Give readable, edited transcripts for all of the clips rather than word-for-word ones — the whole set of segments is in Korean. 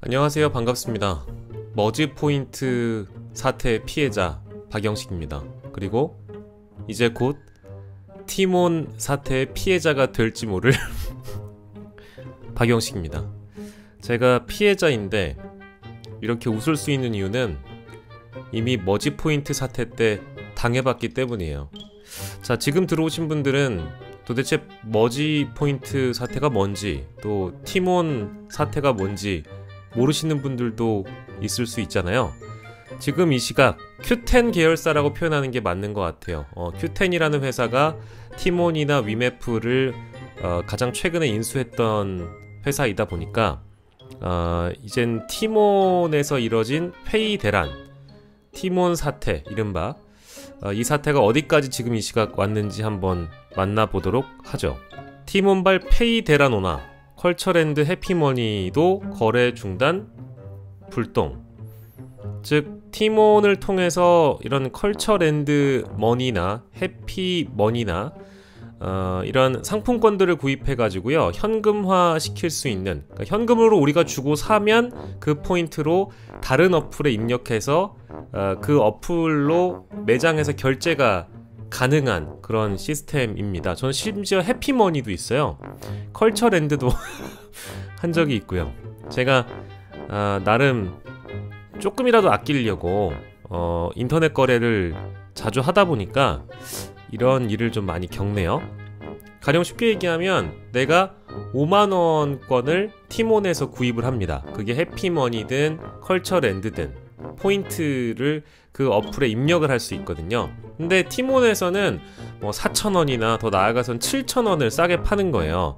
안녕하세요. 반갑습니다. 머지포인트 사태 피해자 박영식입니다. 그리고 이제 곧 티몬 사태의 피해자가 될지 모를 박영식입니다. 제가 피해자인데 이렇게 웃을 수 있는 이유는 이미 머지포인트 사태 때 당해봤기 때문이에요. 자, 지금 들어오신 분들은 도대체 머지포인트 사태가 뭔지, 또 티몬 사태가 뭔지 모르시는 분들도 있을 수 있잖아요. 지금 이 시각 Q10 계열사라고 표현하는 게 맞는 것 같아요. Q10이라는 회사가 티몬이나 위메프를 가장 최근에 인수했던 회사이다 보니까 이젠 티몬에서 이뤄진 회의 대란, 티몬 사태, 이른바 이 사태가 어디까지 지금 이 시각 왔는지 한번 만나보도록 하죠. 티몬발 페이 대란오나 컬처랜드 해피머니도 거래 중단 불똥. 즉 티몬을 통해서 이런 컬처랜드 머니나 해피머니나 이런 상품권들을 구입해 가지고요 현금화 시킬 수 있는, 그러니까 현금으로 우리가 주고 사면 그 포인트로 다른 어플에 입력해서 그 어플로 매장에서 결제가 가능한 그런 시스템입니다. 저는 심지어 해피머니도 있어요. 컬처랜드도 한 적이 있고요. 제가 나름 조금이라도 아끼려고 인터넷 거래를 자주 하다 보니까 이런 일을 좀 많이 겪네요. 가령 쉽게 얘기하면 내가 5만원권을 티몬에서 구입을 합니다. 그게 해피머니든 컬처랜드든 포인트를 그 어플에 입력을 할 수 있거든요. 근데 티몬에서는 뭐 4,000원이나 더 나아가선 7,000원을 싸게 파는 거예요.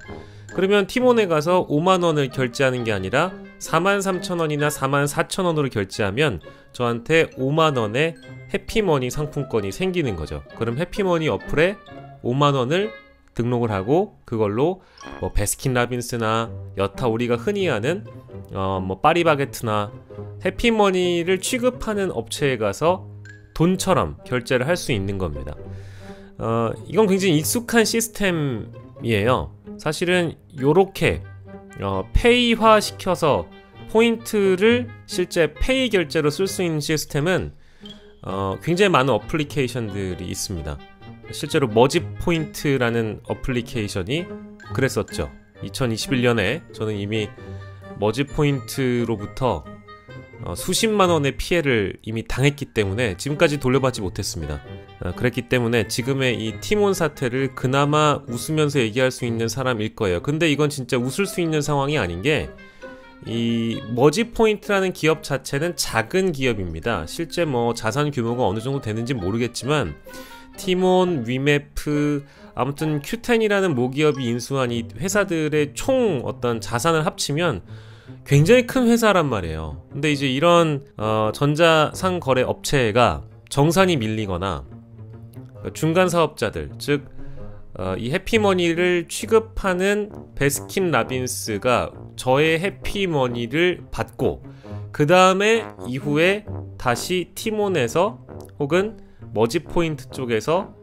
그러면 티몬에 가서 5만원을 결제하는 게 아니라 43,000원이나 44,000원으로 결제하면 저한테 5만원의 해피머니 상품권이 생기는 거죠. 그럼 해피머니 어플에 5만원을 등록을 하고 그걸로 뭐 베스킨라빈스나 여타 우리가 흔히 아는 뭐 파리바게트나 해피머니를 취급하는 업체에 가서 돈처럼 결제를 할 수 있는 겁니다. 이건 굉장히 익숙한 시스템이에요. 사실은 요렇게 페이화 시켜서 포인트를 실제 페이 결제로 쓸 수 있는 시스템은 굉장히 많은 어플리케이션들이 있습니다. 실제로 머지포인트라는 어플리케이션이 그랬었죠. 2021년에 저는 이미 머지포인트로부터 수십만원의 피해를 이미 당했기 때문에 지금까지 돌려받지 못했습니다. 그랬기 때문에 지금의 이 티몬 사태를 그나마 웃으면서 얘기할 수 있는 사람일 거예요. 근데 이건 진짜 웃을 수 있는 상황이 아닌 게, 이 머지포인트라는 기업 자체는 작은 기업입니다. 실제 뭐 자산 규모가 어느 정도 되는지 모르겠지만 티몬, 위메프, 아무튼 Q10이라는 모기업이 인수한 이 회사들의 총 어떤 자산을 합치면 굉장히 큰 회사란 말이에요. 근데 이제 이런 전자상거래 업체가 정산이 밀리거나 중간 사업자들, 즉 이 해피머니를 취급하는 베스킨라빈스가 저의 해피머니를 받고 그 다음에 이후에 다시 티몬에서 혹은 머지포인트 쪽에서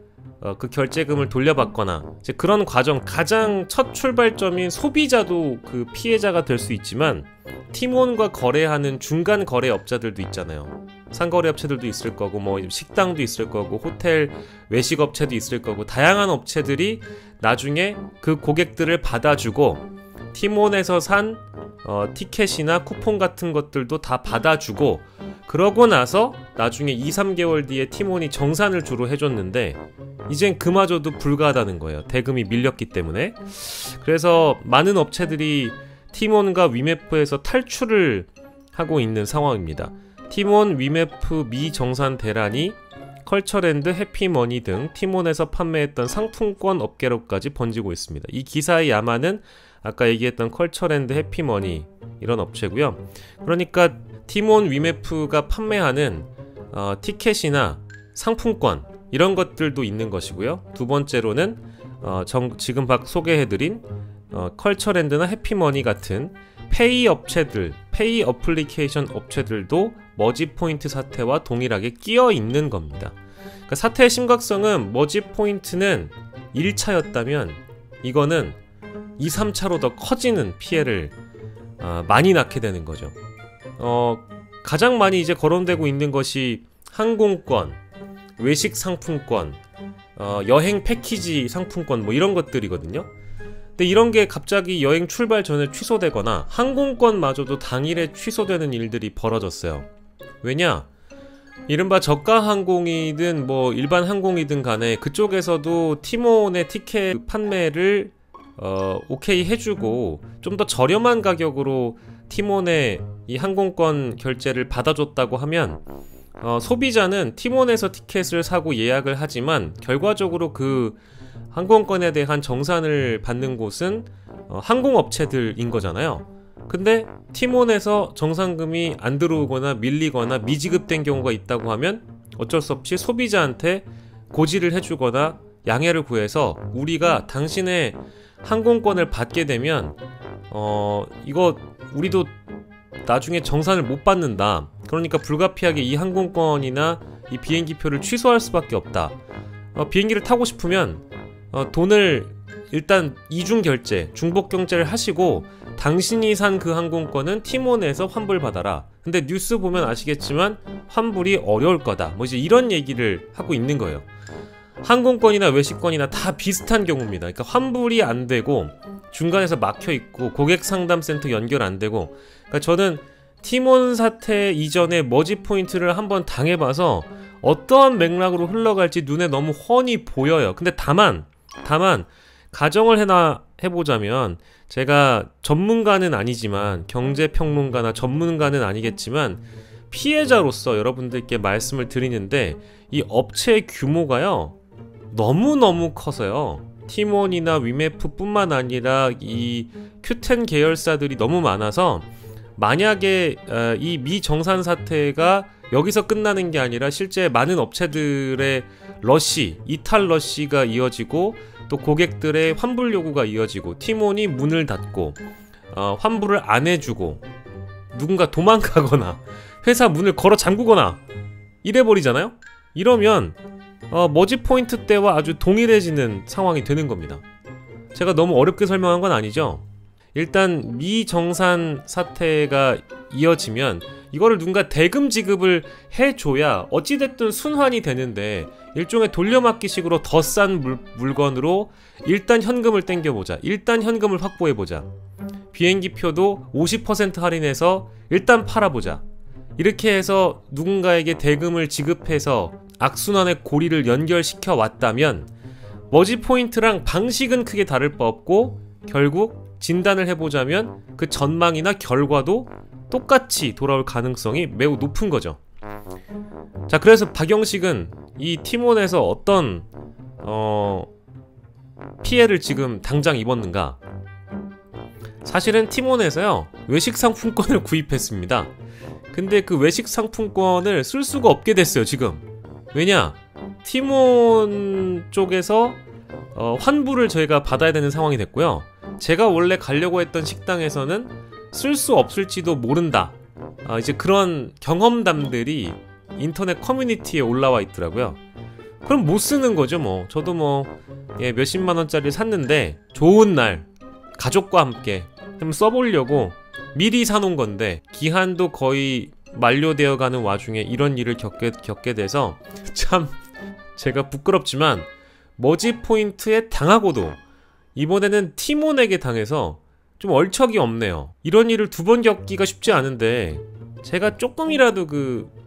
그 결제금을 돌려받거나, 이제 그런 과정, 가장 첫 출발점인 소비자도 그 피해자가 될 수 있지만 티몬과 거래하는 중간 거래업자들도 있잖아요. 상거래업체들도 있을 거고 뭐 식당도 있을 거고 호텔 외식업체도 있을 거고 다양한 업체들이 나중에 그 고객들을 받아주고 티몬에서 산 티켓이나 쿠폰 같은 것들도 다 받아주고, 그러고 나서 나중에 2-3개월 뒤에 티몬이 정산을 주로 해줬는데 이젠 그마저도 불가하다는 거예요. 대금이 밀렸기 때문에. 그래서 많은 업체들이 티몬과 위메프에서 탈출을 하고 있는 상황입니다. 티몬, 위메프 미정산 대란이 컬처랜드, 해피머니 등 티몬에서 판매했던 상품권 업계로까지 번지고 있습니다. 이 기사의 야마는 아까 얘기했던 컬처랜드, 해피머니 이런 업체고요. 그러니까 티몬, 위메프가 판매하는 티켓이나 상품권 이런 것들도 있는 것이고요. 두 번째로는 지금 박 소개해드린 컬처랜드나 해피머니 같은 페이 업체들, 페이 어플리케이션 업체들도 머지포인트 사태와 동일하게 끼어 있는 겁니다. 그러니까 사태의 심각성은 머지포인트는 1차였다면 이거는 2, 3차로 더 커지는 피해를 많이 낳게 되는 거죠. 가장 많이 이제 거론되고 있는 것이 항공권, 외식 상품권, 여행 패키지 상품권 뭐 이런 것들이거든요. 근데 이런 게 갑자기 여행 출발 전에 취소되거나 항공권마저도 당일에 취소되는 일들이 벌어졌어요. 왜냐? 이른바 저가 항공이든 뭐 일반 항공이든 간에 그쪽에서도 티몬의 티켓 판매를 오케이 해주고 좀 더 저렴한 가격으로 티몬의 이 항공권 결제를 받아줬다고 하면 소비자는 티몬에서 티켓을 사고 예약을 하지만 결과적으로 그 항공권에 대한 정산을 받는 곳은 항공업체들인 거잖아요. 근데 티몬에서 정산금이 안 들어오거나 밀리거나 미지급된 경우가 있다고 하면 어쩔 수 없이 소비자한테 고지를 해주거나 양해를 구해서 우리가 당신의 항공권을 받게 되면 이거 우리도 나중에 정산을 못 받는다. 그러니까 불가피하게 이 항공권이나 이 비행기표를 취소할 수밖에 없다. 비행기를 타고 싶으면 돈을 일단 이중 결제, 중복 결제를 하시고 당신이 산 그 항공권은 티몬에서 환불받아라. 근데 뉴스 보면 아시겠지만 환불이 어려울 거다. 뭐 이제 이런 얘기를 하고 있는 거예요. 항공권이나 외식권이나 다 비슷한 경우입니다. 그러니까 환불이 안 되고 중간에서 막혀 있고 고객 상담센터 연결 안 되고. 그러니까 저는 티몬 사태 이전에 머지 포인트를 한번 당해봐서 어떠한 맥락으로 흘러갈지 눈에 너무 훤히 보여요. 근데 다만 가정을 해보자면 제가 전문가는 아니지만 경제평론가나 전문가는 아니겠지만 피해자로서 여러분들께 말씀을 드리는데 이 업체의 규모가요 너무너무 커서요. 티몬이나 위메프 뿐만 아니라 이 Q10 계열사들이 너무 많아서 만약에 이 미정산 사태가 여기서 끝나는 게 아니라 실제 많은 업체들의 이탈 러시가 이어지고 또 고객들의 환불 요구가 이어지고 티몬이 문을 닫고 환불을 안 해주고 누군가 도망가거나 회사 문을 걸어 잠그거나 이래버리잖아요? 이러면 머지 포인트 때와 아주 동일해지는 상황이 되는 겁니다. 제가 너무 어렵게 설명한 건 아니죠? 일단 미정산 사태가 이어지면 이거를 누군가 대금 지급을 해줘야 어찌됐든 순환이 되는데 일종의 돌려막기식으로 더 싼 물건으로 일단 현금을 땡겨보자. 일단 현금을 확보해보자. 비행기표도 50% 할인해서 일단 팔아보자. 이렇게 해서 누군가에게 대금을 지급해서 악순환의 고리를 연결시켜 왔다면 머지 포인트랑 방식은 크게 다를 바 없고 결국 진단을 해보자면 그 전망이나 결과도 똑같이 돌아올 가능성이 매우 높은 거죠. 자, 그래서 박영식은 이 티몬에서 어떤 피해를 지금 당장 입었는가? 사실은 티몬에서요 외식 상품권을 구입했습니다. 근데 그 외식 상품권을 쓸 수가 없게 됐어요 지금. 왜냐? 티몬 쪽에서 환불을 저희가 받아야 되는 상황이 됐고요. 제가 원래 가려고 했던 식당에서는 쓸 수 없을지도 모른다. 이제 그런 경험담들이 인터넷 커뮤니티에 올라와 있더라고요. 그럼 못 쓰는 거죠 뭐. 저도 뭐 몇십만 원짜리 샀는데 좋은 날 가족과 함께 한번 써보려고 미리 사놓은 건데 기한도 거의 만료되어 가는 와중에 이런 일을 겪게 돼서 참 제가 부끄럽지만 머지 포인트에 당하고도 이번에는 티몬에게 당해서 좀 얼척이 없네요. 이런 일을 두 번 겪기가 쉽지 않은데 제가 조금이라도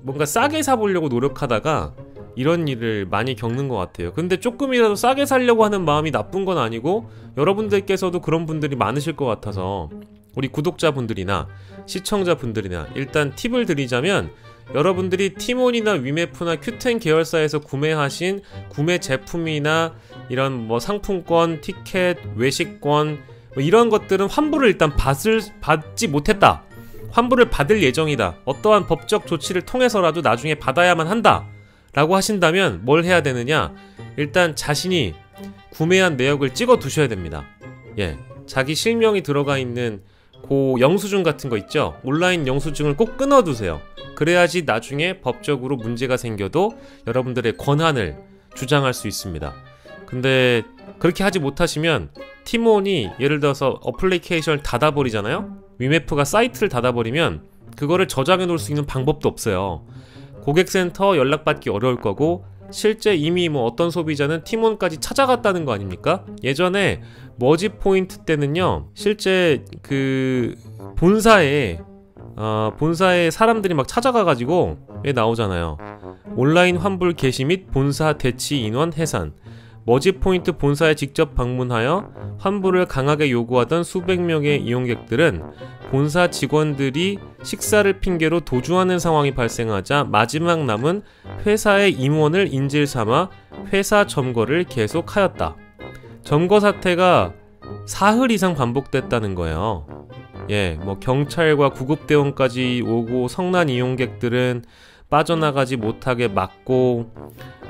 뭔가 싸게 사보려고 노력하다가 이런 일을 많이 겪는 것 같아요. 근데 조금이라도 싸게 사려고 하는 마음이 나쁜 건 아니고 여러분들께서도 그런 분들이 많으실 것 같아서 우리 구독자분들이나 시청자분들이나 일단 팁을 드리자면 여러분들이 티몬이나 위메프나 Q10 계열사에서 구매하신 구매 제품이나 이런 뭐 상품권, 티켓, 외식권 뭐 이런 것들은 환불을 일단 받지 못했다. 환불을 받을 예정이다. 어떠한 법적 조치를 통해서라도 나중에 받아야만 한다. 라고 하신다면 뭘 해야 되느냐? 일단 자신이 구매한 내역을 찍어 두셔야 됩니다. 자기 실명이 들어가 있는 그 영수증 같은 거 있죠? 온라인 영수증을 꼭 끊어두세요. 그래야지 나중에 법적으로 문제가 생겨도 여러분들의 권한을 주장할 수 있습니다. 근데 그렇게 하지 못하시면 팀원이 예를 들어서 어플리케이션을 닫아버리잖아요. 위메프가 사이트를 닫아버리면 그거를 저장해 놓을 수 있는 방법도 없어요. 고객센터 연락받기 어려울 거고, 실제 이미 뭐 어떤 소비자는 팀원까지 찾아갔다는 거 아닙니까? 예전에 머지포인트 때는요, 실제 그 본사에 사람들이 막 찾아가가지고 나오잖아요. 온라인 환불 개시 및 본사 대치 인원 해산. 머지포인트 본사에 직접 방문하여 환불을 강하게 요구하던 수백 명의 이용객들은 본사 직원들이 식사를 핑계로 도주하는 상황이 발생하자 마지막 남은 회사의 임원을 인질 삼아 회사 점거를 계속하였다. 점거 사태가 사흘 이상 반복됐다는 거예요. 뭐 경찰과 구급대원까지 오고, 성난 이용객들은 빠져나가지 못하게 막고,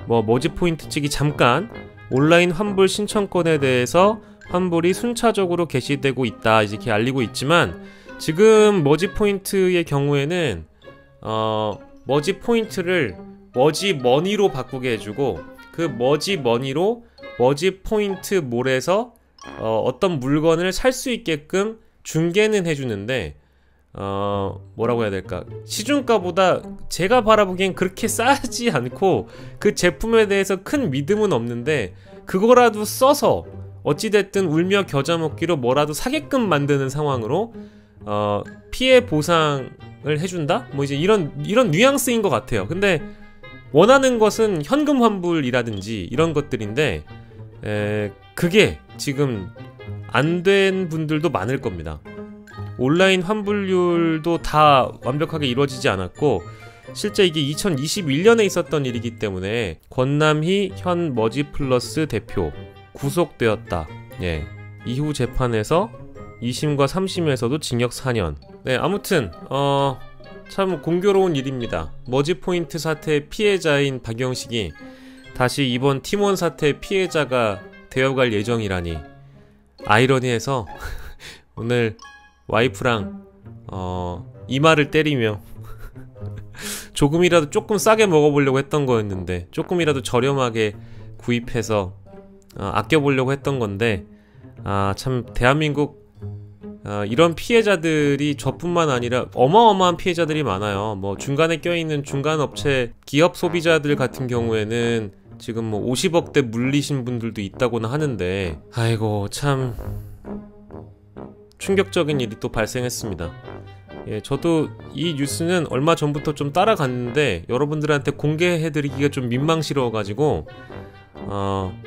머지포인트 측이 잠깐 온라인 환불 신청권에 대해서 환불이 순차적으로 개시되고 있다 이렇게 알리고 있지만, 지금 머지포인트의 경우에는 머지포인트를 머지머니로 바꾸게 해주고, 그 머지머니로 머지포인트 몰에서 어떤 물건을 살 수 있게끔 중개는 해주는데, 뭐라고 해야 될까, 시중가보다 제가 바라보기엔 그렇게 싸지 않고 그 제품에 대해서 큰 믿음은 없는데, 그거라도 써서 어찌됐든 울며 겨자 먹기로 뭐라도 사게끔 만드는 상황으로 피해 보상을 해준다? 뭐 이제 이런 뉘앙스인 것 같아요. 근데 원하는 것은 현금 환불이라든지 이런 것들인데, 그게 지금 안 된 분들도 많을 겁니다. 온라인 환불률도 다 완벽하게 이루어지지 않았고, 실제 이게 2021년에 있었던 일이기 때문에 권남희 현 머지플러스 대표 구속되었다. 이후 재판에서 2심과 3심에서도 징역 4년. 아무튼 참 공교로운 일입니다. 머지포인트 사태 피해자인 박영식이 다시 이번 팀원 사태 피해자가 되어갈 예정이라니 아이러니해서 오늘 와이프랑 이마를 때리며 조금이라도 조금 싸게 먹어보려고 했던 거였는데, 조금이라도 저렴하게 구입해서 아껴보려고 했던 건데, 참 대한민국 이런 피해자들이 저뿐만 아니라 어마어마한 피해자들이 많아요. 뭐 중간에 껴있는 중간업체 기업 소비자들 같은 경우에는 지금 뭐 50억대 물리신 분들도 있다고는 하는데, 아이고 참 충격적인 일이 또 발생했습니다. 저도 이 뉴스는 얼마 전부터 좀 따라갔는데 여러분들한테 공개해드리기가 좀 민망스러워가지고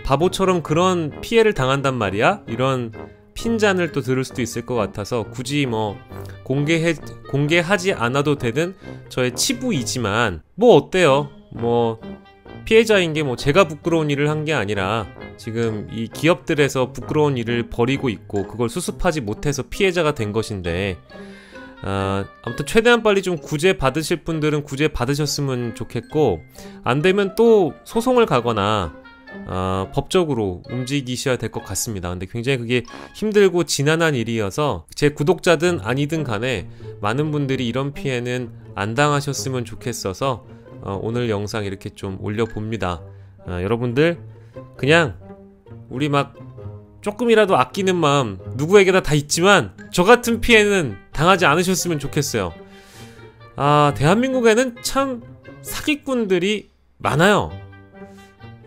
바보처럼 그런 피해를 당한단 말이야? 이런 핀잔을 또 들을 수도 있을 것 같아서 굳이 뭐 공개하지 않아도 되는 저의 치부이지만, 뭐 어때요? 뭐 피해자인 게 뭐 제가 부끄러운 일을 한 게 아니라 지금 이 기업들에서 부끄러운 일을 벌이고 있고 그걸 수습하지 못해서 피해자가 된 것인데, 아무튼 최대한 빨리 좀 구제 받으실 분들은 구제 받으셨으면 좋겠고, 안 되면 또 소송을 가거나 법적으로 움직이셔야 될 것 같습니다. 근데 굉장히 그게 힘들고 지난한 일이어서 제 구독자든 아니든 간에 많은 분들이 이런 피해는 안 당하셨으면 좋겠어서 오늘 영상 이렇게 좀 올려봅니다. 여러분들 그냥 우리 막 조금이라도 아끼는 마음 누구에게나 다 있지만 저 같은 피해는 당하지 않으셨으면 좋겠어요. 대한민국에는 참 사기꾼들이 많아요.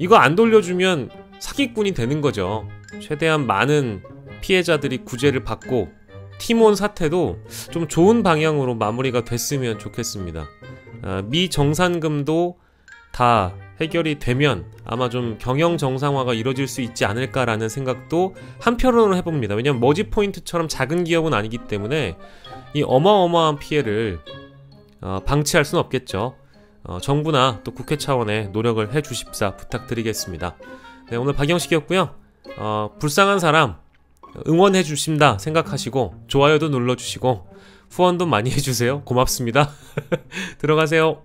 이거 안 돌려주면 사기꾼이 되는 거죠. 최대한 많은 피해자들이 구제를 받고 팀원 사태도 좀 좋은 방향으로 마무리가 됐으면 좋겠습니다. 미정산금도 다 해결이 되면 아마 좀 경영 정상화가 이루어질 수 있지 않을까라는 생각도 한편으로 해봅니다. 왜냐면 머지포인트처럼 작은 기업은 아니기 때문에 이 어마어마한 피해를 방치할 수는 없겠죠. 정부나 또 국회 차원의 노력을 해주십사 부탁드리겠습니다. 오늘 박영식이었고요. 불쌍한 사람 응원해 주신다 생각하시고 좋아요도 눌러주시고 후원도 많이 해주세요. 고맙습니다. 들어가세요.